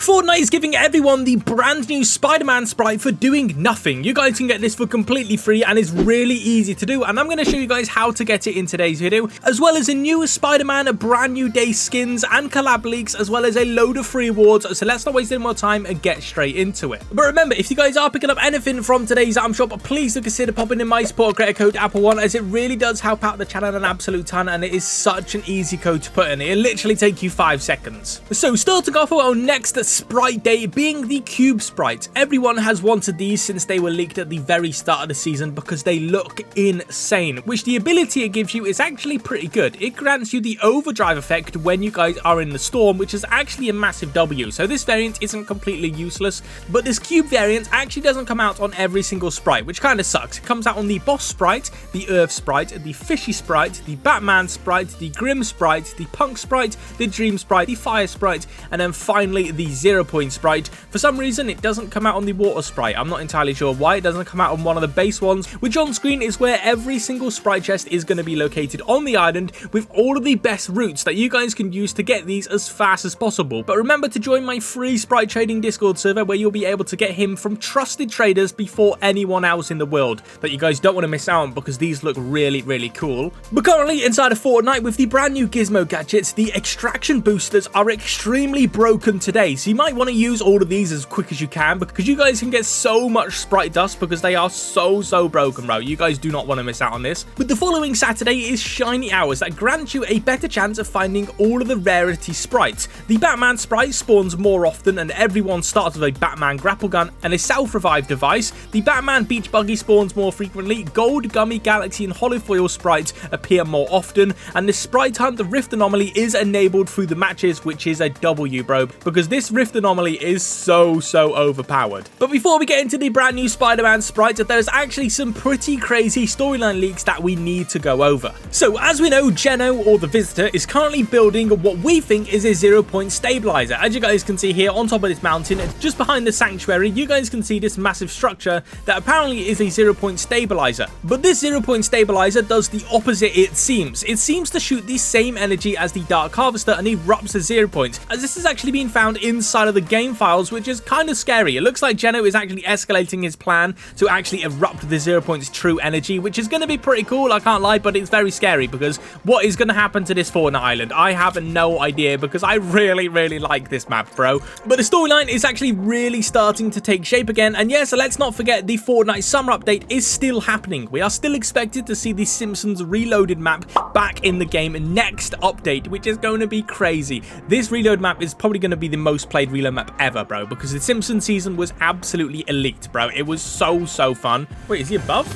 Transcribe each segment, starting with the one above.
Fortnite is giving everyone the brand new Spider-Man sprite for doing nothing. You guys can get this for completely free and it's really easy to do, and I'm going to show you guys how to get it in today's video, as well as a new Spider-Man, a brand new day skins and collab leaks, as well as a load of free awards. So let's not waste any more time and get straight into it. But remember, if you guys are picking up anything from today's item shop, please do consider popping in my support creator code Apple1, as it really does help out the channel an absolute ton, and it is such an easy code to put in. It'll literally take you 5 seconds. So starting off with our next Sprite day being the cube sprites. Everyone has wanted these since they were leaked at the very start of the season because they look insane, which the ability it gives you is actually pretty good. It grants you the overdrive effect when you guys are in the storm, which is actually a massive W. So this variant isn't completely useless, but this cube variant actually doesn't come out on every single sprite, which kind of sucks. It comes out on the boss sprite, the earth sprite, the fishy sprite, the Batman sprite, the grim sprite, the punk sprite, the dream sprite, the fire sprite, and then finally the 0 point sprite. For some reason it doesn't come out on the water sprite. I'm not entirely sure why it doesn't come out on one of the base ones, which on screen is where every single sprite chest is going to be located on the island, with all of the best routes that you guys can use to get these as fast as possible. But remember to join my free sprite trading Discord server, where you'll be able to get him from trusted traders before anyone else in the world, that you guys don't want to miss out on, because these look really cool. But currently inside of Fortnite, with the brand new gizmo gadgets, the extraction boosters are extremely broken today, so you might want to use all of these as quick as you can, because you guys can get so much sprite dust because they are so broken, bro. You guys do not want to miss out on this. But the following Saturday is shiny hours that grant you a better chance of finding all of the rarity sprites. The Batman sprite spawns more often, and everyone starts with a Batman grapple gun and a self-revive device. The Batman beach buggy spawns more frequently. Gold, gummy, galaxy and holofoil sprites appear more often, and the sprite hunt, the rift anomaly, is enabled through the matches, which is a W, bro, because this rift anomaly is so overpowered. But before we get into the brand new Spider-Man sprite, there's actually some pretty crazy storyline leaks that we need to go over. So as we know, Geno, or the Visitor, is currently building what we think is a 0 point stabilizer. As you guys can see here on top of this mountain, just behind the sanctuary, you guys can see this massive structure that apparently is a 0 point stabilizer. But this 0 point stabilizer does the opposite, it seems. It seems to shoot the same energy as the Dark Harvester and erupts at 0 point, as this has actually been found inside of the game files, which is kind of scary. It looks like Geno is actually escalating his plan to actually erupt the 0 point's true energy, which is going to be pretty cool, I can't lie, but it's very scary, because what is going to happen to this Fortnite island? I have no idea, because I really like this map, bro. But the storyline is actually really starting to take shape again, and yes, let's not forget the Fortnite summer update is still happening. We are still expected to see the Simpsons Reloaded map back in the game next update, which is going to be crazy. This reload map is probably going to be the most played reload map ever, bro, because the Simpsons season was absolutely elite, bro. It was so fun. Wait, is he above?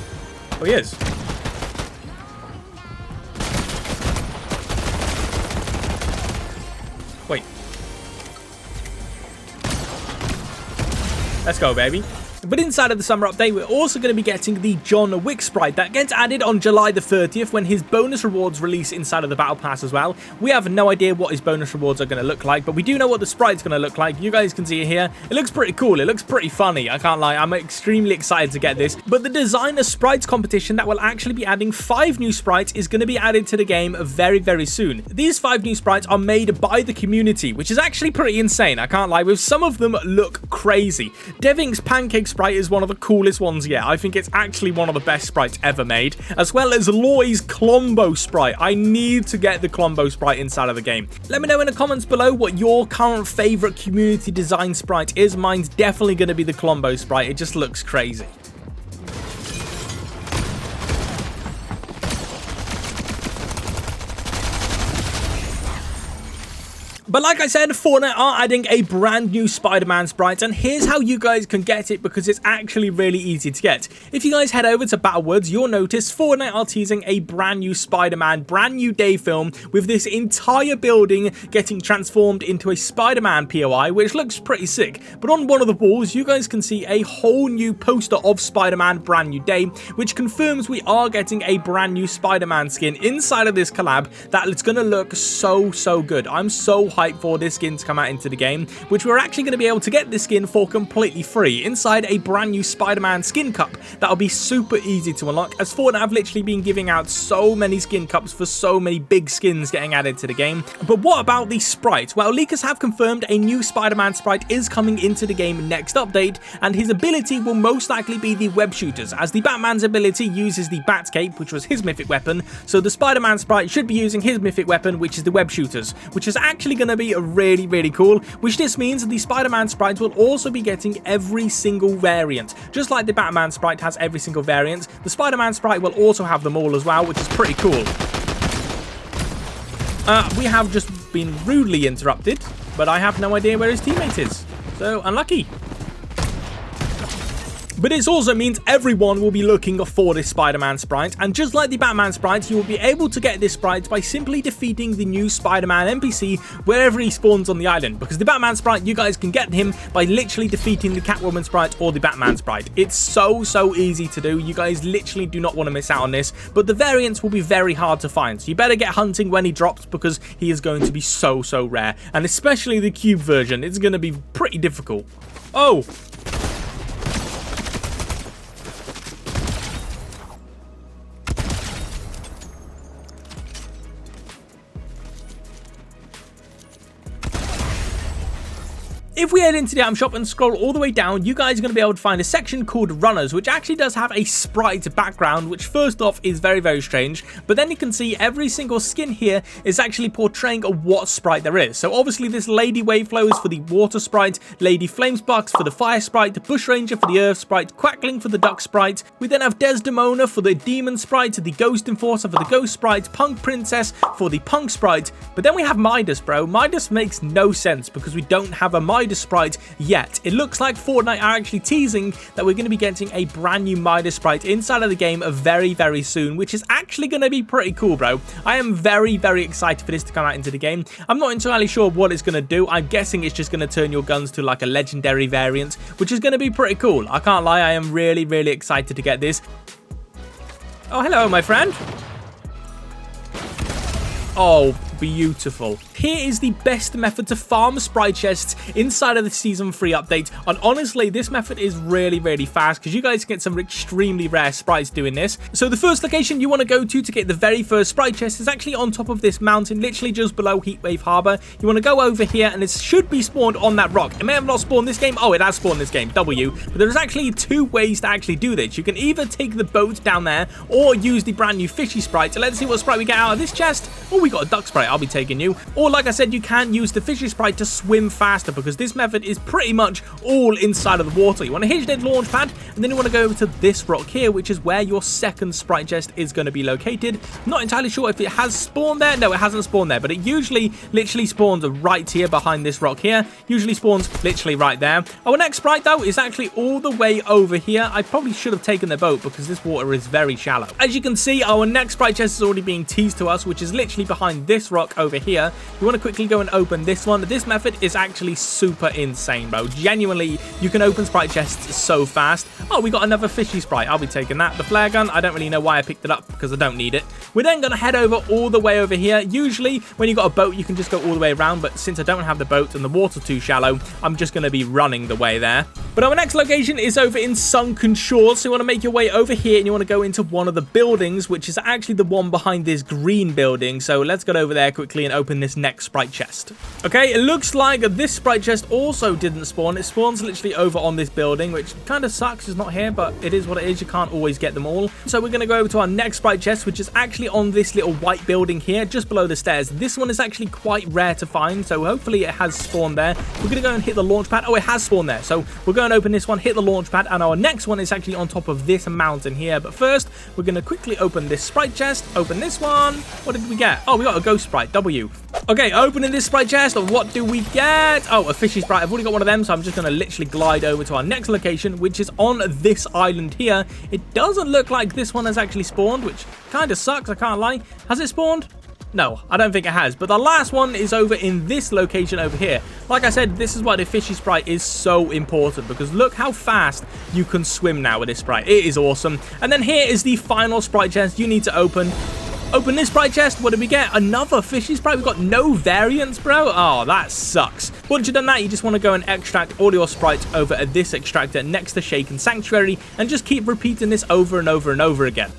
Oh, he is. Wait. Let's go, baby. But inside of the summer update, we're also going to be getting the John Wick sprite that gets added on July the 30th when his bonus rewards release inside of the battle pass as well. We have no idea what his bonus rewards are going to look like, but we do know what the sprite's going to look like. You guys can see it here. It looks pretty cool. It looks pretty funny. I can't lie. I'm extremely excited to get this. But the designer sprites competition that will actually be adding 5 new sprites is going to be added to the game very soon. These 5 new sprites are made by the community, which is actually pretty insane. I can't lie. With some of them look crazy. Devink's pancake sprite is one of the coolest ones yet. I think it's actually one of the best sprites ever made, as well as Loy's Colombo sprite. I need to get the Colombo sprite inside of the game. Let me know in the comments below what your current favorite community design sprite is. Mine's definitely going to be the Colombo sprite. It just looks crazy. But like I said, Fortnite are adding a brand new Spider-Man sprite, and here's how you guys can get it, because it's actually really easy to get. If you guys head over to Battlewoods, you'll notice Fortnite are teasing a brand new Spider-Man, brand new day film, with this entire building getting transformed into a Spider-Man POI, which looks pretty sick. But on one of the walls, you guys can see a whole new poster of Spider-Man brand new day, which confirms we are getting a brand new Spider-Man skin inside of this collab that it's going to look so good. I'm so hyped hype for this skin to come out into the game, which we're actually going to be able to get this skin for completely free inside a brand new Spider-Man skin cup. That'll be super easy to unlock, as Fortnite have literally been giving out so many skin cups for so many big skins getting added to the game. But what about the Sprite? Well, leakers have confirmed a new Spider-Man Sprite is coming into the game next update, and his ability will most likely be the web shooters, as the Batman's ability uses the bat cape, which was his mythic weapon, so the Spider-Man Sprite should be using his mythic weapon, which is the web shooters, which is actually going to be really cool, which this means the Spider-Man Sprite will also be getting every single variant. Just like the Batman Sprite has every single variant, the Spider-Man Sprite will also have them all as well, which is pretty cool. We have just been rudely interrupted, but I have no idea where his teammate is, so unlucky. But it also means everyone will be looking for this Spider-Man Sprite, and just like the Batman Sprite, you will be able to get this Sprite by simply defeating the new Spider-Man NPC wherever he spawns on the island, because the Batman Sprite, you guys can get him by literally defeating the Catwoman Sprite or the Batman Sprite. It's so easy to do. You guys literally do not want to miss out on this, but the variants will be very hard to find, so you better get hunting when he drops, because he is going to be so rare, and especially the cube version, it's going to be pretty difficult. Oh! If we head into the item shop and scroll all the way down, you guys are going to be able to find a section called Runners, which actually does have a Sprite background, which first off is very strange, but then you can see every single skin here is actually portraying what Sprite there is. So obviously this Lady Waveflow is for the Water Sprite, Lady Flamesparks for the Fire Sprite, Bush Ranger for the Earth Sprite, Quackling for the Duck Sprite. We then have Desdemona for the Demon Sprite, the Ghost Enforcer for the Ghost Sprite, Punk Princess for the Punk Sprite, but then we have Midas, bro. Midas makes no sense because we don't have a Midas Sprite yet. It looks like Fortnite are actually teasing that we're going to be getting a brand new Midas Sprite inside of the game very soon, which is actually going to be pretty cool, bro. I am very excited for this to come out into the game. I'm not entirely sure what it's going to do. I'm guessing it's just going to turn your guns to like a legendary variant, which is going to be pretty cool. I can't lie, I am really excited to get this. Oh, hello, my friend. Oh, beautiful. Here is the best method to farm Sprite chests inside of the Season 3 update, and honestly, this method is really fast because you guys get some extremely rare Sprites doing this. So the first location you want to go to get the very first Sprite chest is actually on top of this mountain, literally just below Heatwave Harbor. You want to go over here, and it should be spawned on that rock. It may have not spawned this game. Oh, it has spawned this game, W. But there's actually two ways to actually do this. You can either take the boat down there, or use the brand new fishy Sprite. So let's see what Sprite we get out of this chest. Oh, we got a duck Sprite. I'll be taking you. Or like I said, you can use the fishy Sprite to swim faster, because this method is pretty much all inside of the water. You want to hit the launch pad, and then you want to go over to this rock here, which is where your second Sprite chest is going to be located. Not entirely sure if it has spawned there. No, it hasn't spawned there, but it usually literally spawns right here behind this rock here. Usually spawns literally right there. Our next Sprite, though, is actually all the way over here. I probably should have taken the boat because this water is very shallow. As you can see, our next Sprite chest is already being teased to us, which is literally behind this rock over here. You want to quickly go and open this one. This method is actually super insane, bro. Genuinely, you can open Sprite chests so fast. Oh, we got another fishy Sprite. I'll be taking that. The flare gun, I don't really know why I picked it up because I don't need it. We're then going to head over all the way over here. Usually, when you got a boat, you can just go all the way around, but since I don't have the boat and the water's too shallow, I'm just going to be running the way there. But our next location is over in Sunken Shores, so you want to make your way over here, and you want to go into one of the buildings, which is actually the one behind this green building. So let's get over there quickly and open this next Sprite chest. Okay, it looks like this Sprite chest also didn't spawn. It spawns literally over on this building, which kind of sucks. It's not here, but it is what it is. You can't always get them all. So we're going to go over to our next Sprite chest, which is actually on this little white building here, just below the stairs. This one is actually quite rare to find, so hopefully it has spawned there. We're going to go and hit the launch pad. Oh, it has spawned there. So we're going to open this one, hit the launch pad, and our next one is actually on top of this mountain here. But first, we're going to quickly open this Sprite chest. Open this one. What did we get? Oh, we got a ghost Sprite, W. Okay, opening this Sprite chest, what do we get? Oh, a fishy Sprite. I've already got one of them, so I'm just going to literally glide over to our next location, which is on this island here. It doesn't look like this one has actually spawned, which kind of sucks, I can't lie. Has it spawned? No, I don't think it has, but the last one is over in this location over here. Like I said, this is why the fishy Sprite is so important, because look how fast you can swim now with this Sprite. It is awesome. And then here is the final Sprite chest you need to open. Open this Sprite chest. What did we get? Another fishy Sprite. We've got no variants, bro. Oh, that sucks. Once you've done that, you just want to go and extract all your sprites over at this extractor next to Shaken Sanctuary and just keep repeating this over and over and over again.